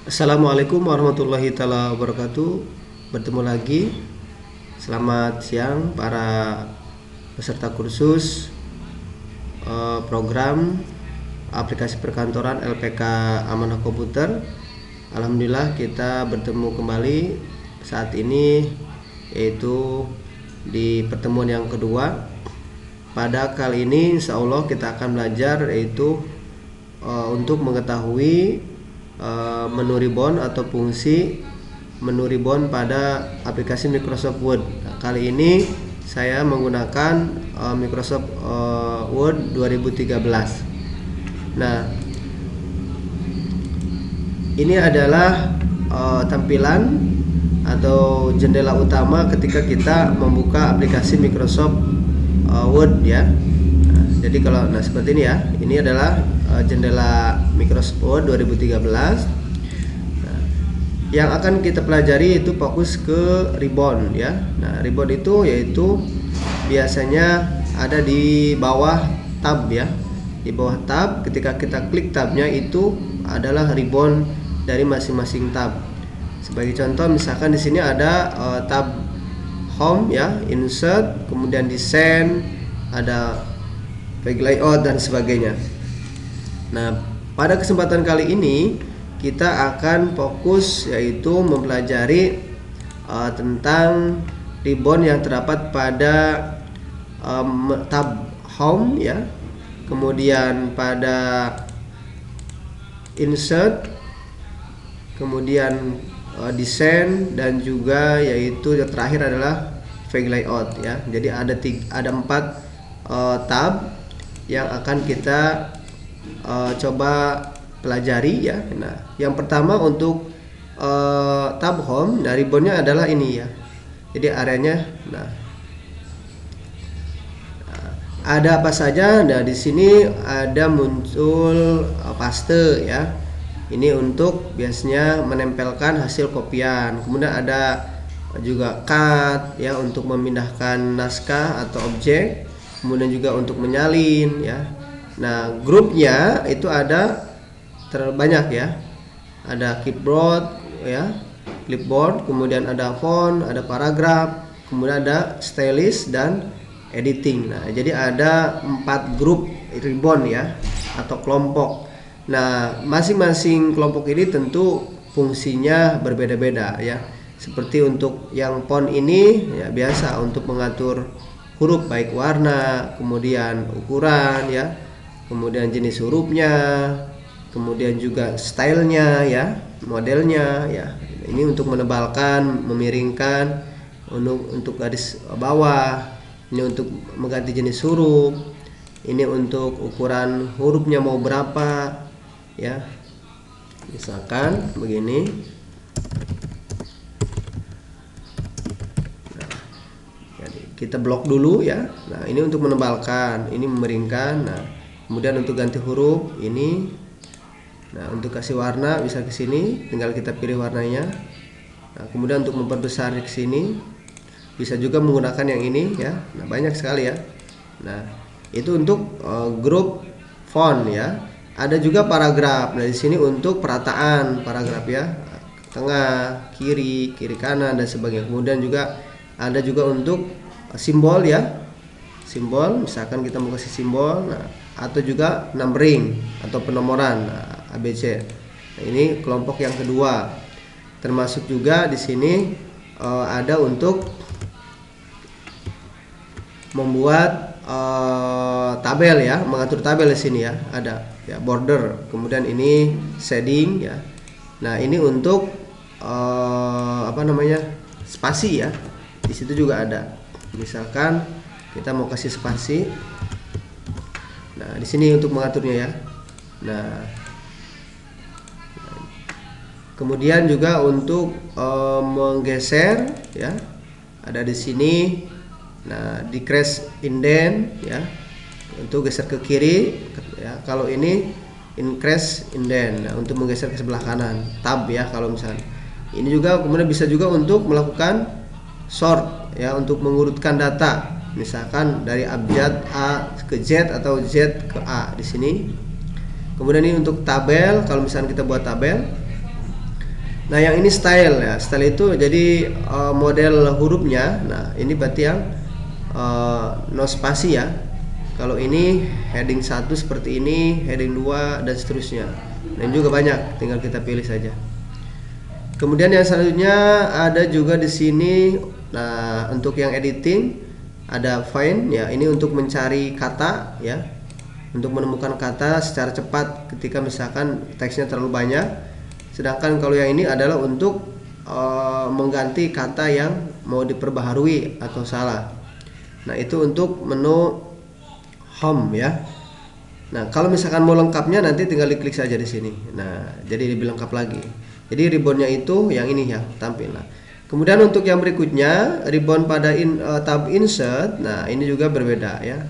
Assalamualaikum warahmatullahi taala wabarakatuh. Bertemu lagi. Selamat siang para peserta kursus program aplikasi perkantoran LPK Amanah Komputer. Alhamdulillah kita bertemu kembali saat ini, yaitu di pertemuan yang kedua. Pada kali ini insya Allah kita akan belajar yaitu untuk mengetahui menu ribbon atau fungsi menu ribbon pada aplikasi Microsoft Word. Nah, kali ini saya menggunakan Microsoft Word 2013. Nah, ini adalah tampilan atau jendela utama ketika kita membuka aplikasi Microsoft Word ya. Jadi kalau seperti ini ya, ini adalah jendela Microsoft Word 2013. Nah, yang akan kita pelajari itu fokus ke ribbon ya. Nah, ribbon itu yaitu biasanya ada di bawah tab ya. Di bawah tab, ketika kita klik tabnya itu adalah ribbon dari masing-masing tab. Sebagai contoh, misalkan di sini ada tab Home ya, Insert, kemudian Design, ada Page Layout dan sebagainya. Nah, pada kesempatan kali ini kita akan fokus yaitu mempelajari tentang ribbon yang terdapat pada tab Home ya, kemudian pada Insert, kemudian Design, dan juga yaitu yang terakhir adalah Page Layout ya. Jadi ada 4 tab yang akan kita coba pelajari ya. Nah, yang pertama untuk tab Home, nah ribbonnya adalah ini ya. Jadi areanya, ada apa saja? Nah, di sini ada muncul paste ya. Ini untuk biasanya menempelkan hasil kopian. Kemudian ada juga cut ya, untuk memindahkan naskah atau objek. Kemudian juga untuk menyalin ya. Nah, grupnya itu ada terlalu banyak ya. Ada clipboard ya, kemudian ada font, ada paragraf, kemudian ada stylist dan editing. Nah, jadi ada 4 grup ribbon ya atau kelompok. Nah, masing-masing kelompok ini tentu fungsinya berbeda-beda ya. Seperti untuk yang font ini ya, biasa untuk mengatur huruf baik warna, kemudian ukuran ya, kemudian jenis hurufnya, kemudian juga stylenya ya, modelnya ya. Ini untuk menebalkan, memiringkan, untuk garis bawah, ini untuk mengganti jenis huruf, ini untuk ukuran hurufnya mau berapa ya. Misalkan begini. Kita blok dulu ya. Nah, ini untuk menebalkan, ini memeringkan. Nah, kemudian untuk ganti huruf ini. Nah, untuk kasih warna bisa ke sini, tinggal kita pilih warnanya. Nah, kemudian untuk memperbesar ke sini bisa juga menggunakan yang ini ya. Nah, banyak sekali ya. Nah, itu untuk grup font ya. Ada juga paragraf. Nah, di sini untuk perataan paragraf ya. Tengah, kiri kanan dan sebagainya. Kemudian juga ada juga untuk simbol ya, simbol, misalkan kita mau kasih simbol, nah, atau juga numbering atau penomoran, nah, ABC. Nah, ini kelompok yang kedua. Termasuk juga di sini ada untuk membuat tabel ya, mengatur tabel di sini ya, ada ya border, kemudian ini shading ya. Nah, ini untuk spasi ya. Di situ juga ada. Misalkan kita mau kasih spasi. Nah, di sini untuk mengaturnya ya. Nah, kemudian juga untuk menggeser ya. Ada di sini. Nah, decrease indent ya. Untuk geser ke kiri ya. Kalau ini increase indent. Nah, untuk menggeser ke sebelah kanan. Tab ya kalau misalnya. Ini juga kemudian bisa juga untuk melakukan sort ya, untuk mengurutkan data, misalkan dari abjad A ke Z atau Z ke A di sini. Kemudian ini untuk tabel, kalau misalnya kita buat tabel. Nah, yang ini style ya. Style itu jadi model hurufnya. Nah, ini berarti yang no spasi ya. Kalau ini heading 1 seperti ini, heading 2 dan seterusnya. Dan juga banyak, tinggal kita pilih saja. Kemudian yang selanjutnya ada juga di sini. Nah, untuk yang editing ada find ya. Ini untuk mencari kata ya. Untuk menemukan kata secara cepat ketika misalkan teksnya terlalu banyak. Sedangkan kalau yang ini adalah untuk mengganti kata yang mau diperbaharui atau salah. Nah, itu untuk menu home ya. Nah, kalau misalkan mau lengkapnya nanti tinggal diklik saja di sini. Nah, jadi lebih lengkap lagi. Jadi ribbonnya itu yang ini ya, tampil. Nah, kemudian untuk yang berikutnya ribbon pada tab insert. Nah, ini juga berbeda ya.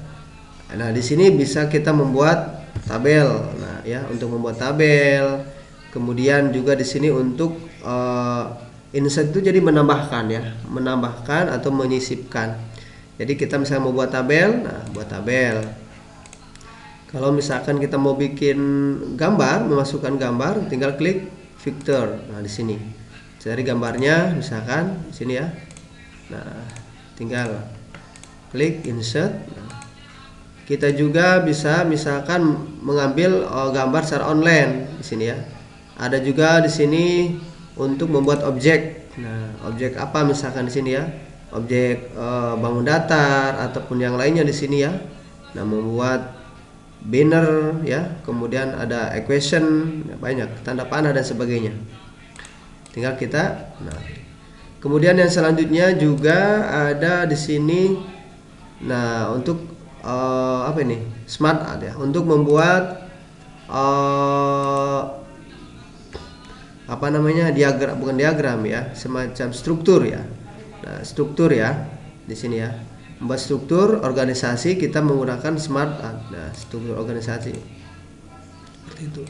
Nah, di sini bisa kita membuat tabel. Nah, ya, untuk membuat tabel. Kemudian juga di sini untuk insert itu jadi menambahkan ya, menambahkan atau menyisipkan. Jadi kita misalnya mau buat tabel, nah buat tabel. Kalau misalkan kita mau bikin gambar, memasukkan gambar, tinggal klik vector. Nah, di sini cari gambarnya, misalkan di sini ya. Nah, tinggal klik insert. Nah, kita juga bisa misalkan mengambil gambar secara online di sini ya. Ada juga di sini untuk membuat objek. Nah, objek apa misalkan di sini ya? Objek bangun datar ataupun yang lainnya di sini ya. Nah, membuat banner ya, kemudian ada equation ya, banyak tanda panah dan sebagainya. Tinggal kita. Nah, kemudian yang selanjutnya juga ada di sini. Nah, untuk apa ini? Smart art ya, untuk membuat apa namanya, diagram, bukan diagram ya, semacam struktur ya. Nah, struktur ya di sini ya, membuat struktur organisasi kita menggunakan smart art. Nah, struktur organisasi seperti itu.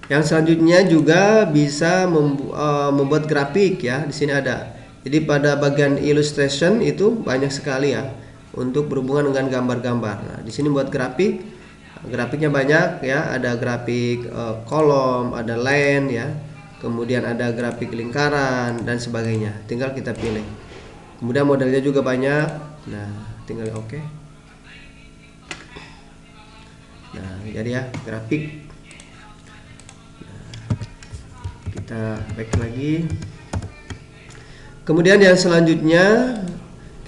Yang selanjutnya juga bisa membuat grafik ya, di sini ada. Jadi pada bagian illustration itu banyak sekali ya untuk berhubungan dengan gambar-gambar. Nah, di sini buat grafik. Grafiknya banyak ya, ada grafik kolom, ada line ya, kemudian ada grafik lingkaran dan sebagainya. Tinggal kita pilih. Kemudian modelnya juga banyak. Nah, tinggal oke. Nah, jadi ya grafik. Nah, kita back lagi. Kemudian yang selanjutnya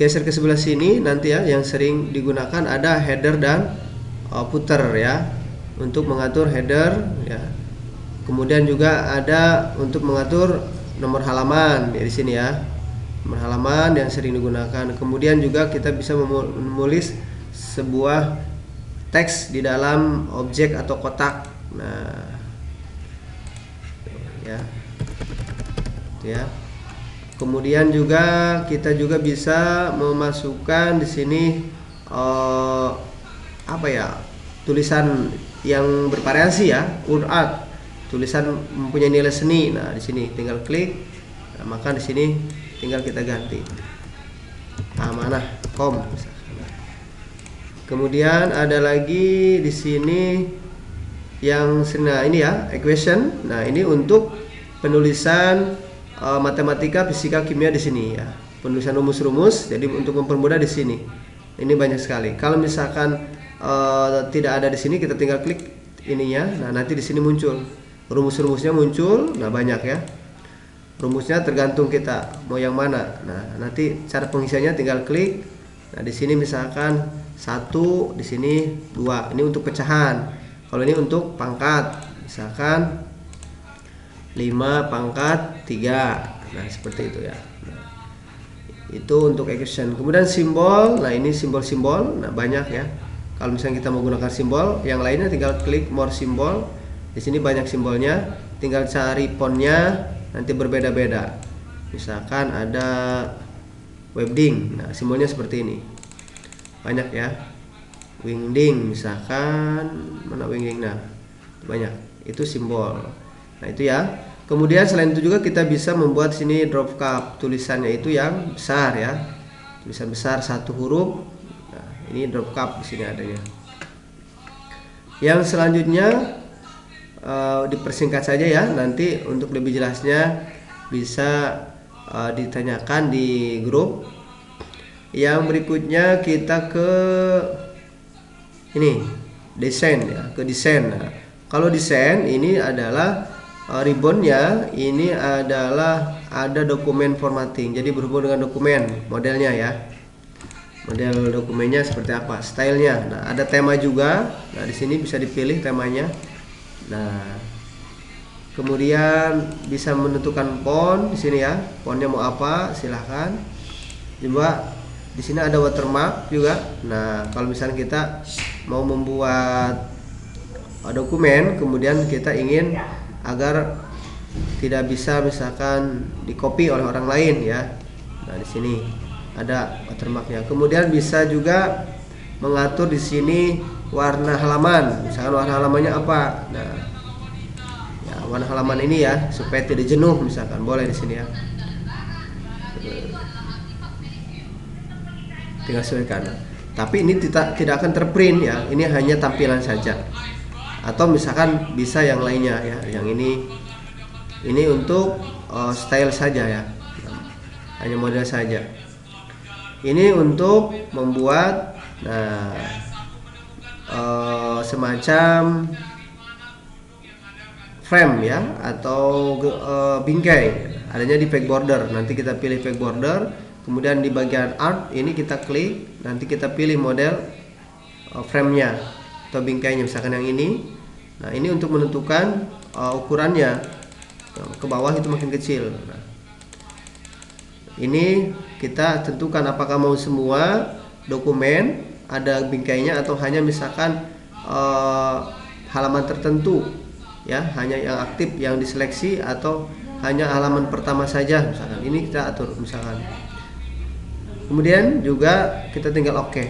geser ke sebelah sini nanti ya, yang sering digunakan ada header dan footer ya, untuk mengatur header ya. Kemudian juga ada untuk mengatur nomor halaman ya, di sini ya, nomor halaman yang sering digunakan. Kemudian juga kita bisa menulis sebuah teks di dalam objek atau kotak. Nah, ya, ya. Kemudian juga kita juga bisa memasukkan di sini apa ya, tulisan yang bervariasi ya, art, tulisan mempunyai nilai seni. Nah, di sini tinggal klik. Nah, maka di sini tinggal kita ganti amanah kom. Kemudian ada lagi di sini yang nah ini ya, equation. Nah, ini untuk penulisan matematika, fisika, kimia di sini ya. Penulisan rumus-rumus. Jadi untuk mempermudah di sini. Ini banyak sekali. Kalau misalkan tidak ada di sini, kita tinggal klik ininya. Nah, nanti di sini muncul rumus-rumusnya muncul. Nah, banyak ya. Rumusnya tergantung kita mau yang mana. Nah, nanti cara pengisiannya tinggal klik. Nah, di sini misalkan 1, di sini 2. Ini untuk pecahan. Kalau ini untuk pangkat, misalkan 5 pangkat 3. Nah, seperti itu ya. Nah, itu untuk equation. Kemudian simbol. Nah, ini simbol-simbol. Nah, banyak ya. Kalau misalnya kita menggunakan simbol, yang lainnya tinggal klik more simbol. Di sini banyak simbolnya, tinggal cari fontnya, nanti berbeda-beda. Misalkan ada webding. Nah, simbolnya seperti ini. Banyak ya. Wingding misalkan, mana wingding? Nah, banyak. Itu simbol. Nah, itu ya. Kemudian selain itu juga kita bisa membuat sini drop cap, tulisannya itu yang besar ya. Tulisan besar 1 huruf. Ini drop cap di sini adanya. Yang selanjutnya dipersingkat saja ya. Nanti untuk lebih jelasnya bisa ditanyakan di grup. Yang berikutnya kita ke ini desain ya, ke desain. Nah, kalau desain ini adalah ribbonnya ini adalah ada dokumen formatting. Jadi berhubung dengan dokumen modelnya ya. Model dokumennya seperti apa, stylenya. Nah, ada tema juga. Nah, di sini bisa dipilih temanya. Nah, kemudian bisa menentukan font di sini ya. Fontnya mau apa, silahkan. Coba di sini ada watermark juga. Nah, kalau misalnya kita mau membuat dokumen, kemudian kita ingin agar tidak bisa misalkan di copy oleh orang lain ya. Nah, di sini ada watermarknya. Kemudian bisa juga mengatur di sini warna halaman. Misalkan warna halamannya apa. Nah, ya, warna halaman ini ya supaya tidak jenuh misalkan boleh di sini ya. Tinggal sesuaikan. Tapi ini tidak akan terprint ya. Ini hanya tampilan saja. Atau misalkan bisa yang lainnya ya. Yang ini untuk style saja ya. Hanya model saja. Ini untuk membuat semacam frame ya atau bingkai. Adanya di peg border. Nanti kita pilih peg border, kemudian di bagian art ini kita klik, nanti kita pilih model frame-nya atau bingkainya, misalkan yang ini. Nah, ini untuk menentukan ukurannya. Ke bawah itu makin kecil. Nah, ini kita tentukan apakah mau semua dokumen ada bingkainya atau hanya misalkan halaman tertentu ya, hanya yang aktif yang diseleksi atau hanya halaman pertama saja misalkan. Ini kita atur misalkan. Kemudian juga kita tinggal oke.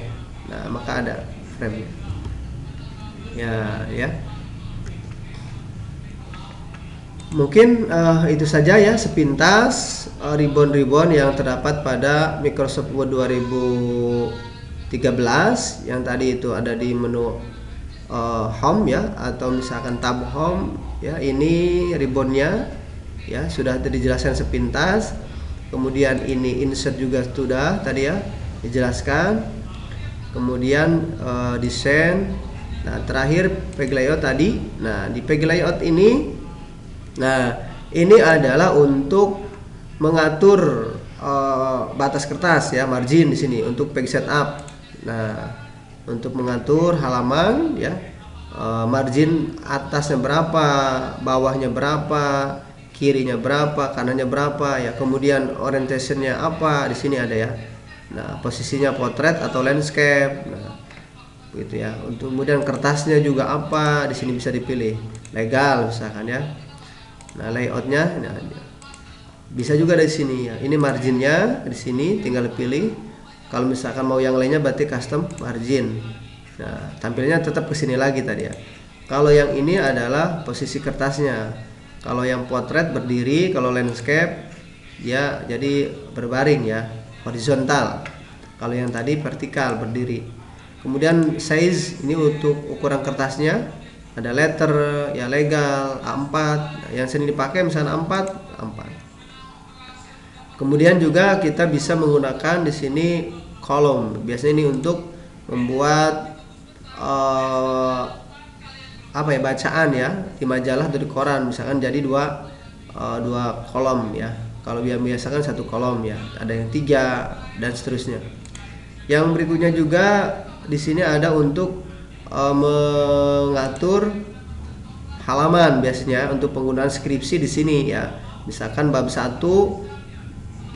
Nah, maka ada frame-nya. Ya. Mungkin itu saja ya sepintas ribbon-ribbon yang terdapat pada Microsoft Word 2013 yang tadi itu ada di menu home ya, atau misalkan tab home ya. Ini ribbonnya ya, sudah dijelaskan sepintas. Kemudian ini insert juga sudah tadi ya dijelaskan. Kemudian desain. Nah, terakhir page layout tadi. Nah, di page layout ini, nah ini adalah untuk mengatur batas kertas ya, margin di sini untuk page setup. Nah, untuk mengatur halaman ya, margin atasnya berapa, bawahnya berapa, kirinya berapa, kanannya berapa ya. Kemudian orientationnya apa, di sini ada ya. Nah, posisinya portrait atau landscape. Nah, gitu ya. Untuk kemudian kertasnya juga apa, di sini bisa dipilih. Legal misalkan ya. Nah, layoutnya bisa juga dari sini ya. Ini marginnya di sini tinggal pilih. Kalau misalkan mau yang lainnya berarti custom margin. Nah, tampilnya tetap ke sini lagi tadi ya. Kalau yang ini adalah posisi kertasnya. Kalau yang portrait berdiri, kalau landscape ya jadi berbaring ya, horizontal. Kalau yang tadi vertikal berdiri. Kemudian size ini untuk ukuran kertasnya. Ada letter ya, legal A4. Nah, yang sering dipakai misalnya A4. Kemudian juga kita bisa menggunakan di sini kolom. Biasanya ini untuk membuat bacaan ya di majalah atau di koran, misalkan jadi dua kolom ya. Kalau biasakan satu kolom ya, ada yang 3 dan seterusnya. Yang berikutnya juga di sini ada untuk mengatur halaman, biasanya untuk penggunaan skripsi di sini ya. Misalkan bab 1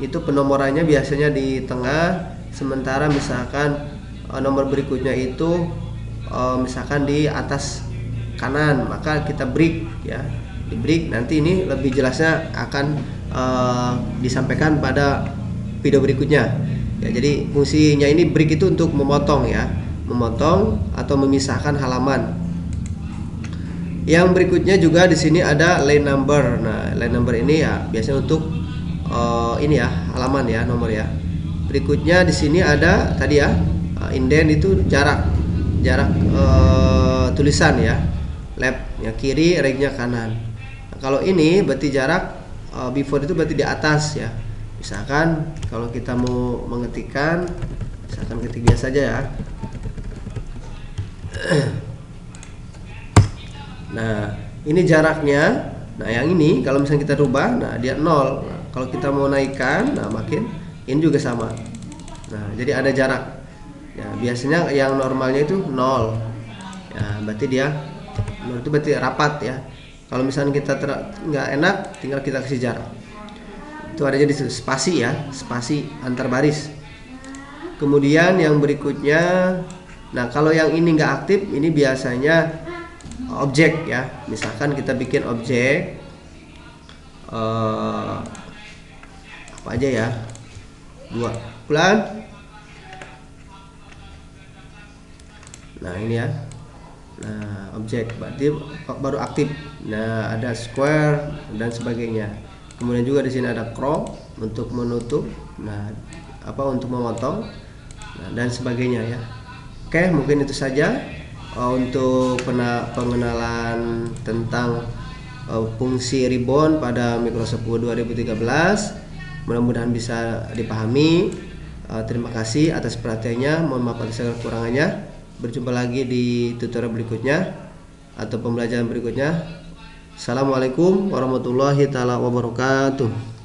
itu penomorannya biasanya di tengah, sementara misalkan nomor berikutnya itu misalkan di atas kanan, maka kita break ya. Di break nanti ini lebih jelasnya akan disampaikan pada video berikutnya ya. Jadi fungsinya ini break itu untuk memotong ya, memotong atau memisahkan halaman. Yang berikutnya juga di sini ada line number. Nah, line number ini ya biasanya untuk ini ya, halaman ya, nomor ya. Berikutnya di sini ada tadi ya, indent itu jarak tulisan ya. Left ya kiri, regnya kanan. Nah, kalau ini berarti jarak before itu berarti di atas ya. Misalkan kalau kita mau mengetikkan, misalkan ketik biasa aja ya. Nah, ini jaraknya. Nah, yang ini kalau misalnya kita rubah, nah dia 0. Nah, kalau kita mau naikkan, nah makin ini juga sama. Nah, jadi ada jarak. Ya, biasanya yang normalnya itu 0. Ya, berarti dia 0 itu berarti rapat ya. Kalau misalnya kita nggak enak, tinggal kita kasih jarak. Itu ada jadi spasi ya, spasi antar baris. Kemudian yang berikutnya, nah kalau yang ini nggak aktif, ini biasanya objek ya. Misalkan kita bikin objek apa aja ya, 2 bulan. Nah ini ya, nah objek berarti baru aktif. Nah ada square dan sebagainya. Kemudian juga di sini ada crop untuk menutup, nah apa untuk memotong, nah, dan sebagainya ya. Oke, mungkin itu saja untuk pengenalan tentang fungsi ribbon pada Microsoft Word 2013. Mudah-mudahan bisa dipahami. Terima kasih atas perhatiannya. Mohon maaf atas segala kekurangannya. Berjumpa lagi di tutorial berikutnya atau pembelajaran berikutnya. Assalamualaikum warahmatullahi wabarakatuh.